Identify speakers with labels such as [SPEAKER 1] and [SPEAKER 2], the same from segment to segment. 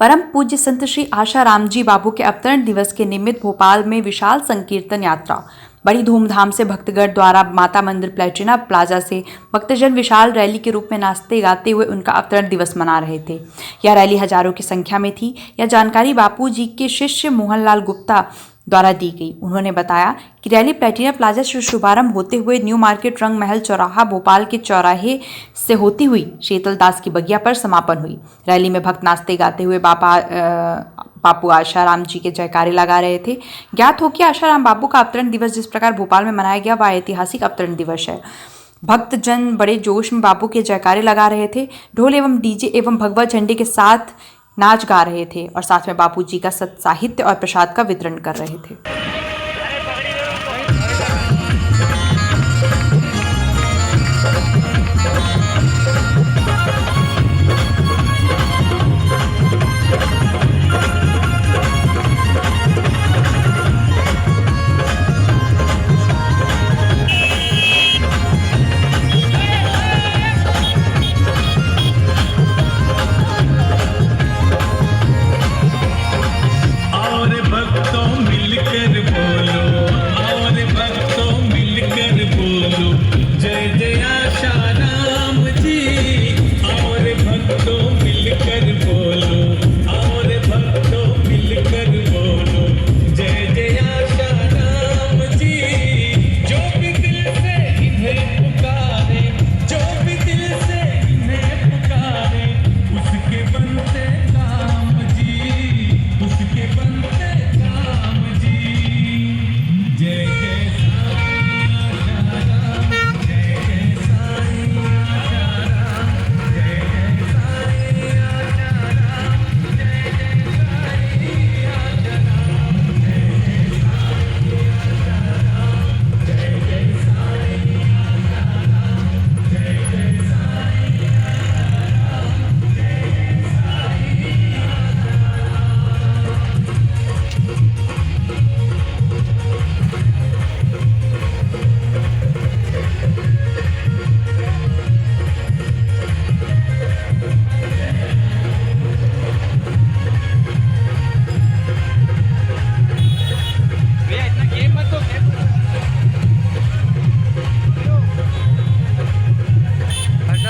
[SPEAKER 1] परम पूज्य संत श्री आशाराम जी बाबू के अवतरण दिवस के निमित्त भोपाल में विशाल संकीर्तन यात्रा बड़ी धूमधाम से भक्तगण द्वारा माता मंदिर प्लेटिना प्लाजा से भक्तजन विशाल रैली के रूप में नाचते गाते हुए उनका अवतरण दिवस मना रहे थे। यह रैली हजारों की संख्या में थी। यह जानकारी बापू जी के शिष्य मोहनलाल गुप्ता द्वारा दी गई। उन्होंने बताया कि रैली प्लेटिना प्लाजा से शुभारंभ होते हुए न्यू मार्केट रंग महल चौराहा भोपाल के चौराहे से होती हुई शीतल दास की बगिया पर समापन हुई। रैली में भक्त नाचते गाते हुए बापू आशाराम जी के जयकारे लगा रहे थे। ज्ञात हो कि आशाराम बापू का अवतरण दिवस जिस प्रकार भोपाल में मनाया गया वह ऐतिहासिक अवतरण दिवस है। भक्तजन बड़े जोश में बापू के जयकारे लगा रहे थे। ढोल एवं डीजे एवं भगवा झंडे के साथ नाच गा रहे थे और साथ में बापू जी का सत्साहित्य और प्रसाद का वितरण कर रहे थे।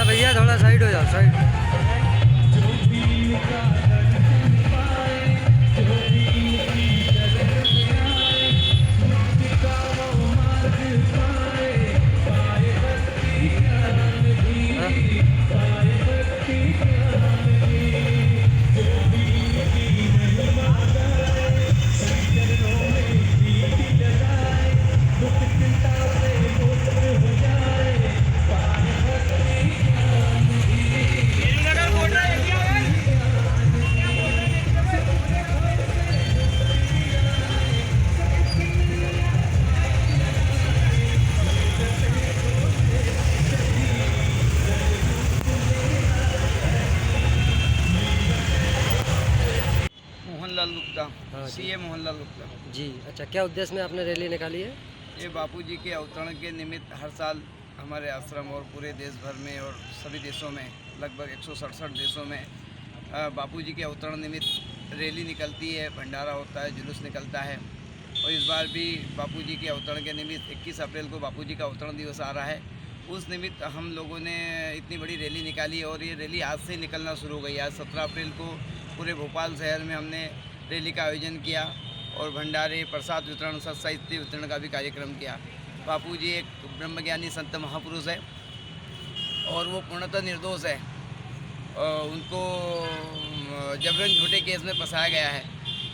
[SPEAKER 2] भैया थोड़ा साइड हो जाओ, साइड।
[SPEAKER 3] मोहनलाल गुप्ता,
[SPEAKER 2] हाँ जी।
[SPEAKER 3] सीए मोहनलाल गुप्ता
[SPEAKER 2] जी, अच्छा, क्या उद्देश्य में आपने रैली निकाली है?
[SPEAKER 3] ये बापूजी के अवतरण के निमित्त हर साल हमारे आश्रम और पूरे देश भर में और सभी देशों में लगभग 167 देशों में बापूजी के अवतरण निमित्त रैली निकलती है, भंडारा होता है, जुलूस निकलता है। और इस बार भी बापूजी के अवतरण के निमित्त 21 अप्रैल को बापूजी का अवतरण दिवस आ रहा है। उस निमित्त हम लोगों ने इतनी बड़ी रैली निकाली और ये रैली आज से निकलना शुरू हो गई। आज 17 अप्रैल को पूरे भोपाल शहर में हमने रैली का आयोजन किया और भंडारे, प्रसाद वितरण, सत्साहित्य वितरण का भी कार्यक्रम किया। बापूजी एक ब्रह्मज्ञानी संत महापुरुष है और वो पूर्णतः निर्दोष है। उनको जबरन झूठे केस में फंसाया गया है।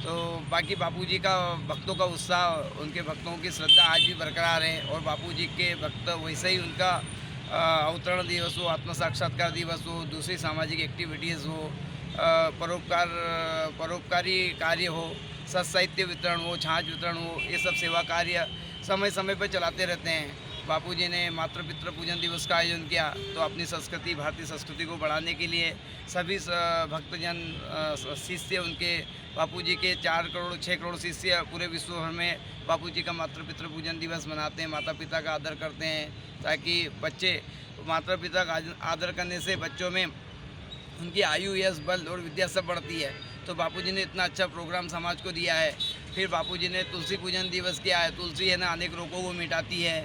[SPEAKER 3] तो बाकी बापूजी का भक्तों का उत्साह, उनके भक्तों की श्रद्धा आज भी बरकरार है और बापूजी के भक्त वैसे ही उनका अवतरण दिवस हो, आत्म साक्षात्कार दिवस हो, दूसरी सामाजिक एक्टिविटीज़ हो, परोपकारी कार्य हो, सत्साहित्य वितरण हो, छाछ वितरण हो, ये सब सेवा कार्य समय समय पर चलाते रहते हैं। बापूजी ने मातृ पितृ पूजन दिवस का आयोजन किया तो अपनी संस्कृति, भारतीय संस्कृति को बढ़ाने के लिए सभी भक्तजन शिष्य उनके बापूजी के 4 करोड़ 6 करोड़ शिष्य पूरे विश्व भर में बापूजी का मातृ पितृ पूजन दिवस मनाते हैं, माता पिता का आदर करते हैं, ताकि बच्चे माता पिता का आदर करने से बच्चों में उनकी आयु, यश, बल और विद्या सब बढ़ती है। तो बापूजी ने इतना अच्छा प्रोग्राम समाज को दिया है। फिर बापूजी ने तुलसी पूजन दिवस किया है। तुलसी है ना अनेक रोगों को मिटाती है,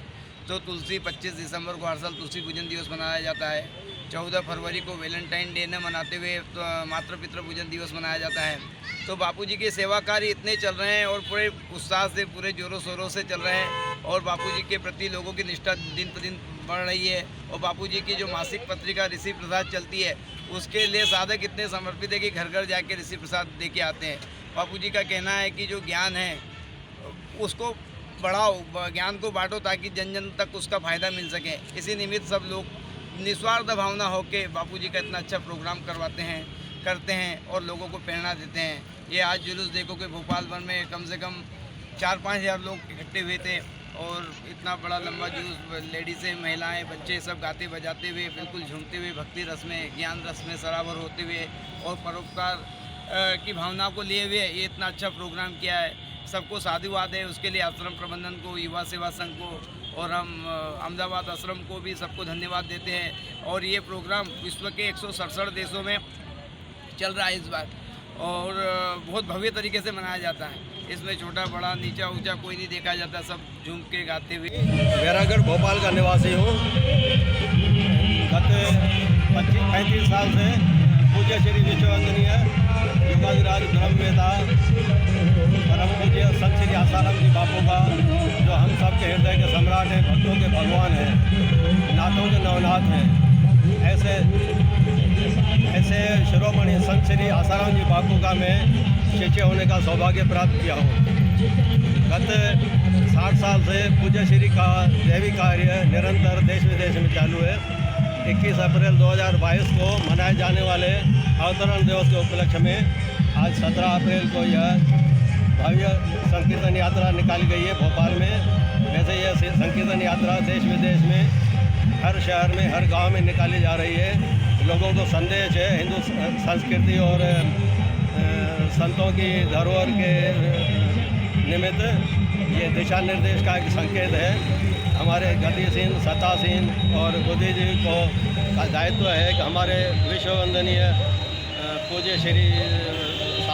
[SPEAKER 3] तो तुलसी 25 दिसंबर को हर साल तुलसी पूजन दिवस मनाया जाता है। 14 फरवरी को वैलेंटाइन डे न मनाते हुए तो मातृ पितृ पूजन दिवस मनाया जाता है। तो बापूजी के सेवा कार्य इतने चल रहे हैं और पूरे उत्साह से पूरे जोरों शोरों से चल रहे हैं और बापूजी के प्रति लोगों की निष्ठा दिन प्रतिदिन बढ़ रही है। और बापूजी की जो मासिक पत्रिका ऋषि प्रसाद चलती है उसके लिए साधक इतने समर्पित है कि घर घर जाके ऋषि प्रसाद दे के आते हैं। बापूजी का कहना है कि जो ज्ञान है उसको बढ़ाओ, ज्ञान को बांटो ताकि जन जन तक उसका फ़ायदा मिल सके। इसी निमित्त सब लोग निस्वार्थ भावना होकर बापूजी का इतना अच्छा प्रोग्राम करते हैं और लोगों को प्रेरणा देते हैं। ये आज जुलूस देखो कि भोपाल भर में कम से कम 4-5 हज़ार लोग इकट्ठे हुए थे और इतना बड़ा लंबा जुलूस, लेडीज़ें, महिलाएं, बच्चे सब गाते बजाते हुए, बिल्कुल झूमते हुए, भक्ति रस में, ज्ञान रस में सराबर होते हुए और परोपकार की भावना को लिए हुए ये इतना अच्छा प्रोग्राम किया है। सबको साधुवाद है, उसके लिए आश्रम प्रबंधन को, युवा सेवा संघ को और हम अहमदाबाद आश्रम को भी सबको धन्यवाद देते हैं। और ये प्रोग्राम विश्व के 167 देशों में चल रहा है इस बार और बहुत भव्य तरीके से मनाया जाता है। इसमें छोटा बड़ा नीचा ऊंचा कोई नहीं देखा जाता, सब झूम के गाते हुए।
[SPEAKER 4] बैरागढ़ भोपाल का निवासी हूँ। गत 35 साल से पूज्य श्री विश्ववंदनीय योगाधिराज ब्रह्मवेता परम पूज्य संत श्री आसाराम जी बापू का, जो हम सब के हृदय के सम्राट हैं, भक्तों के भगवान हैं, नाथों के नवनाथ हैं, ऐसे शिरोमणि संत श्री आसाराम जी बापू का मैं शिष्य होने का सौभाग्य प्राप्त किया हूँ। गत 60 साल से पूज्य श्री का दैवी कार्य निरंतर देश विदेश में चालू है। 21 अप्रैल 2022 को मनाए जाने वाले अवतरण दिवस के उपलक्ष्य में आज 17 अप्रैल को यह भव्य संकीर्तन यात्रा निकाली गई है भोपाल में। वैसे यह संकीर्तन यात्रा देश विदेश में हर शहर में, हर गांव में निकाली जा रही है। लोगों को संदेश है हिंदू संस्कृति और संतों की धरोहर के निमित्त ये दिशा निर्देश का एक संकेत है। हमारे गतिशील, सत्तासीन और बुद्धिजीवी को का दायित्व है कि हमारे विश्ववंदनीय पूज्य श्री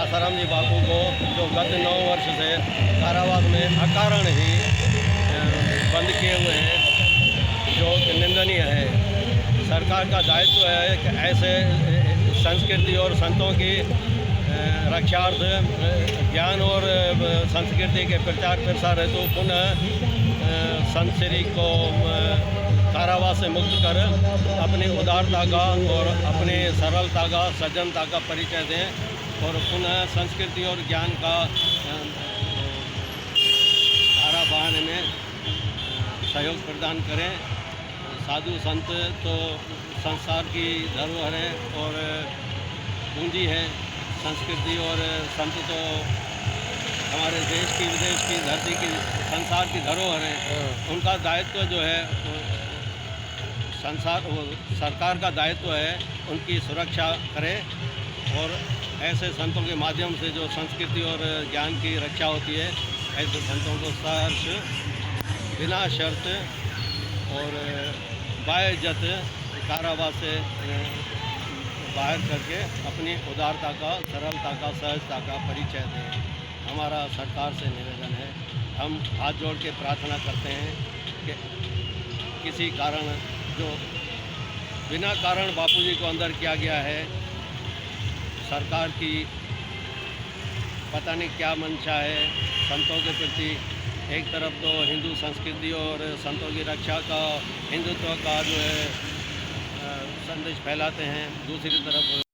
[SPEAKER 4] आसाराम जी बापू को, जो गत 9 वर्ष से कारावास में अकारण ही बंद किए हुए हैं, जो निंदनीय है। सरकार का दायित्व है कि ऐसे संस्कृति और संतों की रक्षार्थ, ज्ञान और संस्कृति के प्रचार प्रसार हेतु पुनः संत श्री को कारावास से मुक्त कर अपनी उदारता का और अपनी सरलता का, सज्जनता का परिचय दें और पुनः संस्कृति और ज्ञान का धारा बहाने में सहयोग प्रदान करें। साधु संत तो संसार की धरोहर है और पूंजी है। संस्कृति और संत तो हमारे देश की, विदेश की, धरती की, संसार की धरोहर है। उनका दायित्व जो है सरकार का दायित्व है उनकी सुरक्षा करें और ऐसे संतों के माध्यम से जो संस्कृति और ज्ञान की रक्षा होती है, ऐसे संतों को सहर्ष, बिना शर्त और बाइज्जत कारावास से बाहर करके अपनी उदारता का, सरलता का, सहजता का परिचय दें। हमारा सरकार से निवेदन है, हम हाथ जोड़ के प्रार्थना करते हैं कि किसी कारण, जो बिना कारण बापूजी को अंदर किया गया है, सरकार की पता नहीं क्या मंशा है संतों के प्रति। एक तरफ तो हिंदू संस्कृति और संतों की रक्षा का, हिंदुत्व का जो है संदेश फैलाते हैं, दूसरी तरफ